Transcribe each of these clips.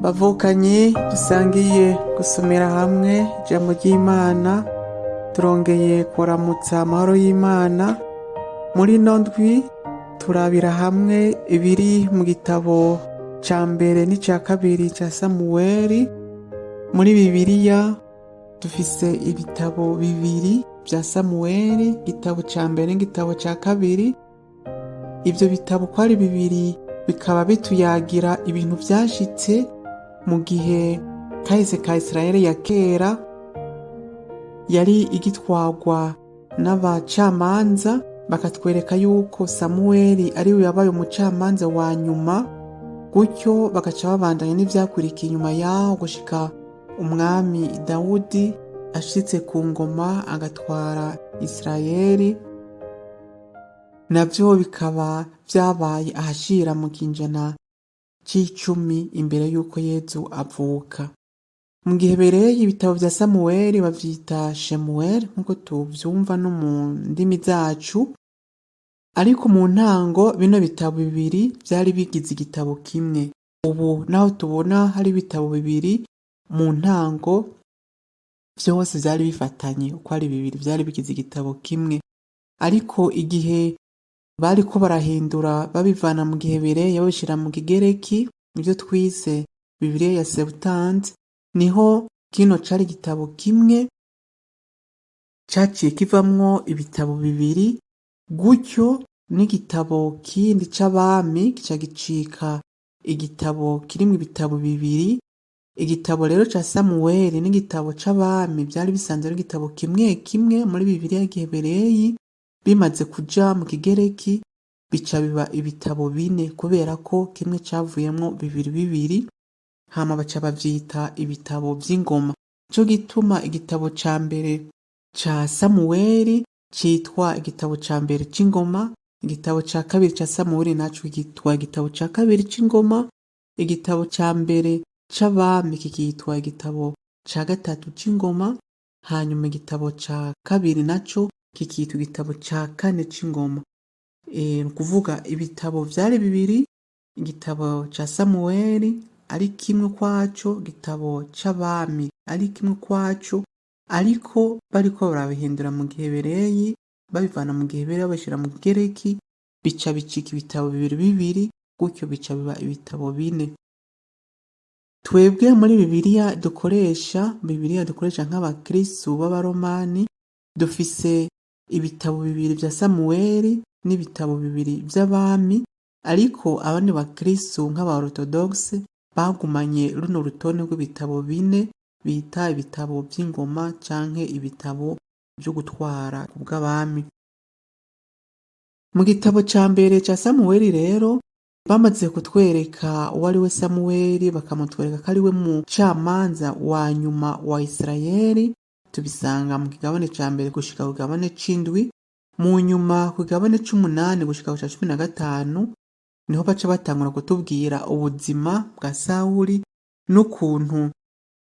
Bavukanye dusangiye gusomera hamwe ijambo ry'Imana, turongeye kuramutsa amahoro y'Imana. Muri ino ndwi turabira hamwe ibiri mu gitabo ca mbere n'ica kabiri ca Samuweli. Muri Bibiliya dufise ibitabo bibiri vya Samuweli, igitabo ca mbere n'igitabo ca kabiri. Ivyo bitabo uko ari bibiri bikaba bituyagira ibintu vyashitse mu gihe kahise ka Isirayeli ya kera, yari igitwarwa n'abacamanza, bakatwereka yuko Samuweli ariwe yabaye umucamanza wa nyuma, gutyo bagaca babandanya n'ivyakurikiye inyuma yaho gushika umwami Dawudi ashitse ku ngoma agatwara Isirayeli. Navyo bikaba vyabaye ahashira mu kinjana c'icumi imbere yuko Yezu avuka. Mu gihe bereye ibitabo vya Samuweli bavyita Shemuweli nkuko tuvyumva no mu ndimi zacu, ariko mu ntango bino bitabo bibiri vyari bigize igitabo kimwe. Ubu naho tubona hari ibitabo bibiri, mu ntango vyose vyari bifatanye uko ari bibiri, vyari bigize igitabo kimwe. Ariko igihe bariko barahindura babivana mu gihebereye babishira mu kigereki, ivyo twise Bibiliya ya Septante, niho kino cari igitabo kimwe caciye kivamwo ibitabo bibiri, gutyo n'igitabo kindi c'abami kica gicika igitabo kirimwo ibitabo bibiri. Igitabo rero ca Samuweli n'igitabo c'abami vyari bisanzwe ari igitabo kimwe kimwe muri Bibiliya gihebereyi. Bimaze kuja mu kigereki bica biba ibitabo bine, kubera ko kimwe cavuyemwo bibiri bibiri, hama baca bavyita ibitabo vy'ingoma. Nico gituma igitabo ca mbere ca Samuweli citwa igitabo ca mbere c'ingoma, igitabo ca kabiri ca Samuweli naco kitwa igitabo ca kabiri c'ingoma, igitabo ca mbere c'abami kikitwa igitabo ca gatatu c'ingoma, hanyuma igitabo ca kabiri naco kikitwa igitabo ca kane c'ingoma. Nukuvuga ibitabo vyari bibiri, igitabo ca Samuweli ari kimwe kwaco, igitabo c'abami ari kimwe kwaco, ariko bariko barabihindura mu gihebereyi, babivana mu gihebereyi babishira mu kigereki, bica bicika ibitabo bibiri bibiri, gutyo bica biba ibitabo bine. Twebwe muri Bibiliya dukoresha nk'abakristu b'abaromani, dufise ibitabo bibiri vya Samuweli n'ibitabo bibiri vy'abami, ariko abandi bakristu nk'aba-orthodoxe bagumanye runo rutonde rw'ibitabo bine bita ibitabo vy'ingoma canke ibitabo vyo gutwara kubw'abami. Mu gitabo ca mbere ca Samuweli rero bamaze kutwereka uwo ari we Samuweli, bakamutwereka ko ari we mucamanza wa nyuma wa Isirayeli. Tubisanga mu kigabane ca mbere gushika ku kigabane c'indwi. Mu nyuma ku kigabane c'umunani gushika ku ca 15 niho baca batangura kutubwira ubuzima bwa Sawuli n'ukuntu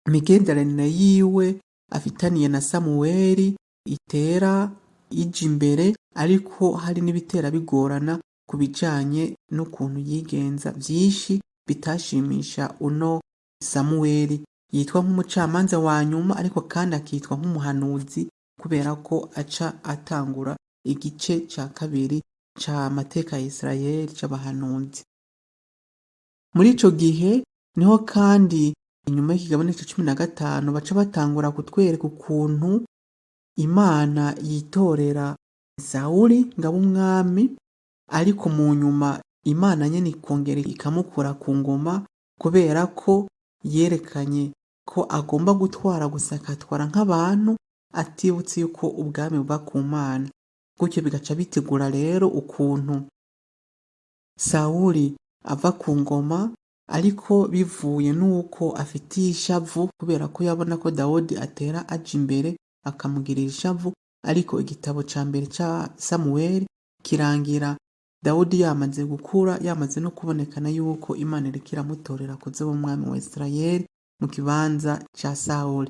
imigenderanire yiwe afitaniye na Samuweli itera ija imbere, ariko hari n'ibitera bigorana ku bijanye n'ukuntu yigenza vyinshi bitashimisha uno Samuweli. Yitwa nk'umucamanza wa nyuma, ariko kandi akitwa nk'umuhanuzi kubera ko aca atangura igice ca kabiri ca mateka ya Isirayeli c'abahanuzi. Muri ico gihe niho kandi inyuma y'ikigabane ca 15 baca batangura kutwereka ukuntu Imana yitorera Sawuli ngaba umwami, ariko mu nyuma Imana nyene ikongera ikamukura ku ngoma, kubera ko yerekanye ko agomba gutwara gusa akatwara nk'abantu, atibutse yuko ubwami buba ku Mana. Gutyo bigaca bitegura rero ukuntu Sawuli ava ku ngoma, ariko bivuye nuko afitiye ishavu kubera ko yabona ko Dawudi atera aja imbere akamugirira ishavu. Ariko igitabo ca mbere ca Samuweli kirangira Dawudi yamaze gukura, yamaze no kubonekana yuko Imana iriko iramutorera kuzoba umwami wa Isirayeli mu kibanza ca Sawuli.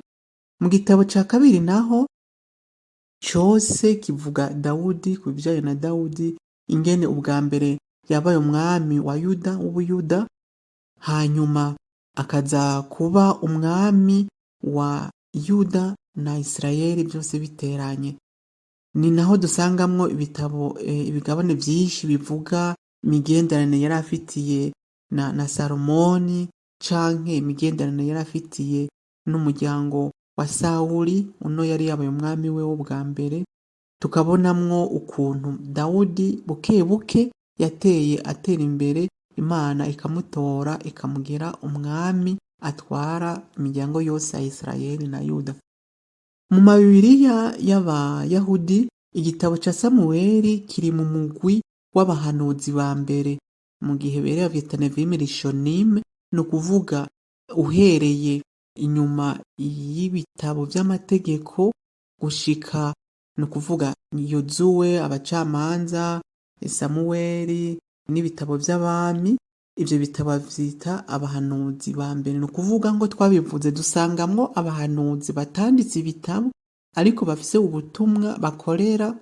Mu gitabo ca kabiri naho cose kivuga Dawudi, ku bijanye na Dawudi, ingene ubwa mbere yabaye umwami wa Yuda w'Ubuyuda, hanyuma akaza kuba umwami wa Yuda na Isirayeli vyose biteranye. Ni naho dusangamwo ibigabane vyinshi bivuga imigenderanire yari afitiye na Salomoni, canke imigenderanire yari afitiye n'umuryango wa Sawuli, uno yari yabaye umwami we wo bwa mbere. Tukabonamwo ukuntu Dawudi buke buke yateye atera imbere, Imana ikamutora ikamugira umwami atwara imiryango yose ya Isirayeli na Yuda. Mu mabibiriya y'Abayahudi, igitabo ca Samuweli kiri mu mugwi w'abahanuzi ba mbere. Mu gihe bere bavyita Nevim Rishonim, ni ukuvuga uhereye inyuma y'ibitabo vy'amategeko gushika, ni ukuvuga Yozuwe, abacamanza, Samuweli n'ibitabo vy'abami. Ivyo bitabo bavyita abahanuzi ba mbere. Ni ukuvuga ngo twabivuze dusangamwo abahanuzi batanditse ibitabo ariko bafise ubutumwa bakorera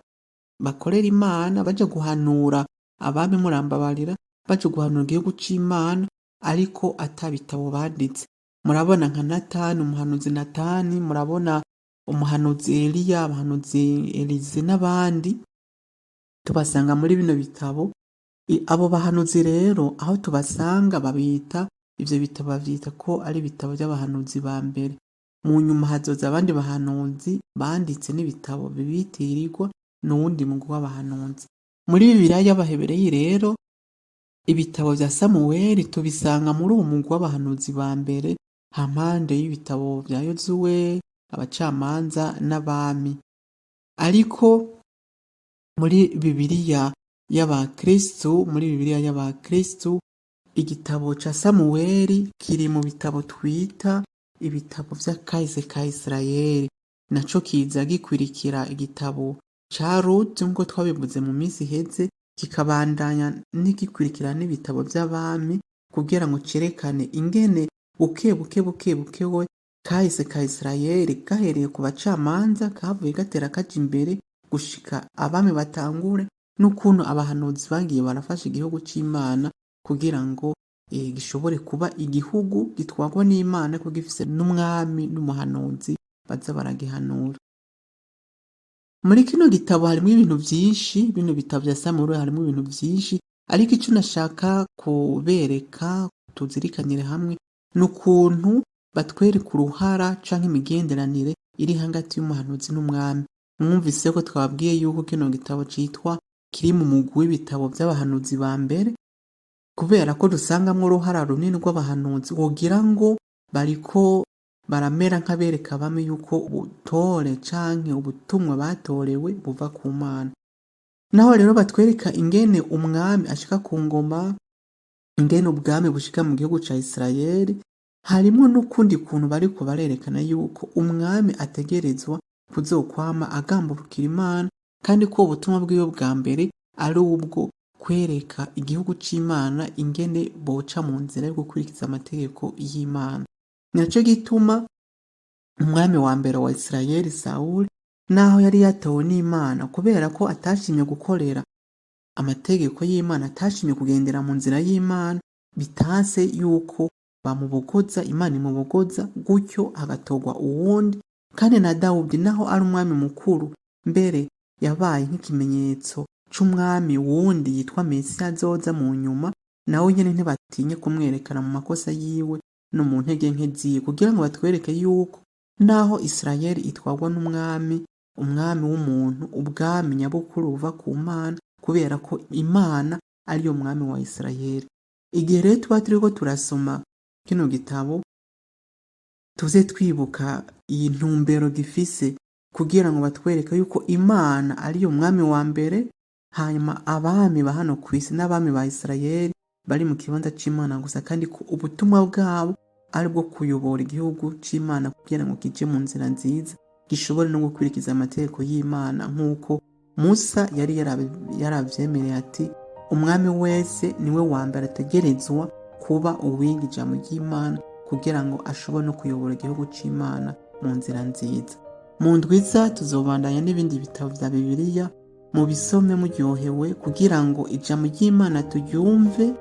Imana, baja guhanura abami, murambabarira, baja guhanura igihugu c'Imana ariko ata bitabo banditse. Murabona nka Natani, umuhanuzi Natani, murabona umuhanuzi Eliya, abahanuzi Elize n'abandi tubasanga muri bino bitabo. Abo bahanuzi rero aho tubasanga babita, ivyo bitabo bavyita ko ari ibitabo vy'abahanuzi ba mbere. Mu nyuma hazoza abandi bahanuzi banditse n'ibitabo bibitirirwa n'uwundi mugwi w'abahanuzi. Muri Bibiliya y'Abahebereyi rero, ibitabo vya Samuweli tubisanga muri uwo mugwi w'abahanuzi ba mbere, hampande y'ibitabo vya Yozuwe, abacamanza n'abami. Ariko muri Bibiliya y'Abakristu, igitabo ca Samuweli kiri mu bitabo twita ibitabo vy'akahise ka Isirayeli, naco kiza gikwirikira igitabo ca Ruti nkuko twabivuze mu minsi iheze, kikabandanya n'igikwirikira n'ibitabo vy'abami, kugira ngo cerekane ingene buke we kahise ka Isirayeli gahereye ku bacamanza kavuye gatera kaja imbere gushika abami batangure, n'ukuntu abahanuzi bagiye barafasha igihugu c'Imana kugira ngo gishobore kuba igihugu gitwarwa n'Imana, ko gifise n'umwami n'umuhanuzi baza baragihanura. Muri kino gitabo harimwo ibintu vyinshi, bino bitabo vya Samuweli harimwo ibintu vyinshi, ariko ico nashaka kubereka tuzirikanire hamwe n'ukuntu batwereka uruhara canke imigenderanire iri hagati y'umuhanuzi n'umwami. Mwumvise ko twababwiye yuko kino gitabo citwa kiri mu mugwi w'ibitabo vy'abahanuzi ba mbere, kubera ko dusangamwo uruhara runini rw'abahanuzi, wogira ngo bariko baramera nk'abereka abami yuko ubutore canke ubutumwa batorewe buva ku Mana. Naho rero batwereka ingene umwami ashika ku ngoma, ingene ubwami bushika mu gihugu ca Isirayeli, harimwo n'ukundi kuntu bariko barerekana yuko umwami ategerezwa kuzokwama agamburukira Imana, kandi ko ubutumwa bwiwe bwa mbere ari ubwo kwereka igihugu c'Imana ingene boca mu nzira yo gukurikiza amategeko y'Imana. Naco gituma umwami wa mbere wa Isirayeli Sawuli, naho yari yatowe n'Imana, kubera ko atashimye gukorera amategeko y'Imana, atashimye kugendera mu nzira y'Imana, bitanse yuko bamubogoza, Imana imubogoza, gutyo hagatorwa uwundi. Kandi na Dawudi naho ari umwami mukuru, mbere yabaye nk'ikimenyetso c'umwami wundi yitwa Mesiya azoza mu nyuma, nawe nyene ntibatinye kumwerekana mu makosa yiwe no mu ntege nke ziwe, kugira ngo batwereke yuko naho Isirayeli itwarwa n'umwami, umwami w'umuntu, ubwami nyabukuru buva ku Mana, kubera ko Imana ariyo mwami wa Isirayeli. Igihe rero tuba turiko turasoma kino gitabo, tuze twibuka iyi ntumbero gifise, kugira ngo batwereke yuko Imana ariyo mwami wa mbere, hanyuma abami ba hano kw'isi n'abami ba Isirayeli bari mu kibanza c'Imana gusa, kandi ko ubutumwa bwabo ari bwo kuyobora igihugu c'Imana kugira ngo kije mu nzira nziza, gishobore no gukurikiza amategeko y'Imana, nk'uko Musa yari yaravyemereye ati umwami wese niwe wa mbere ategerezwa kuba uwiga ijambo ry'Imana, kugira ngo ashobore no kuyobora igihugu c'Imana mu nzira nziza. Mu ndwiza tuzobandanya n'ibindi bitabo vya Bibiliya, mubisome muryohewe kugira ngo ijambo ry'Imana turyumve,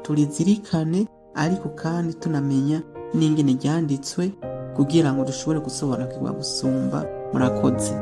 turizirikane, ariko kandi tunamenya n'ingene ryanditswe kugira ngo dushobore gusobanukirwa gusumba. Murakoze.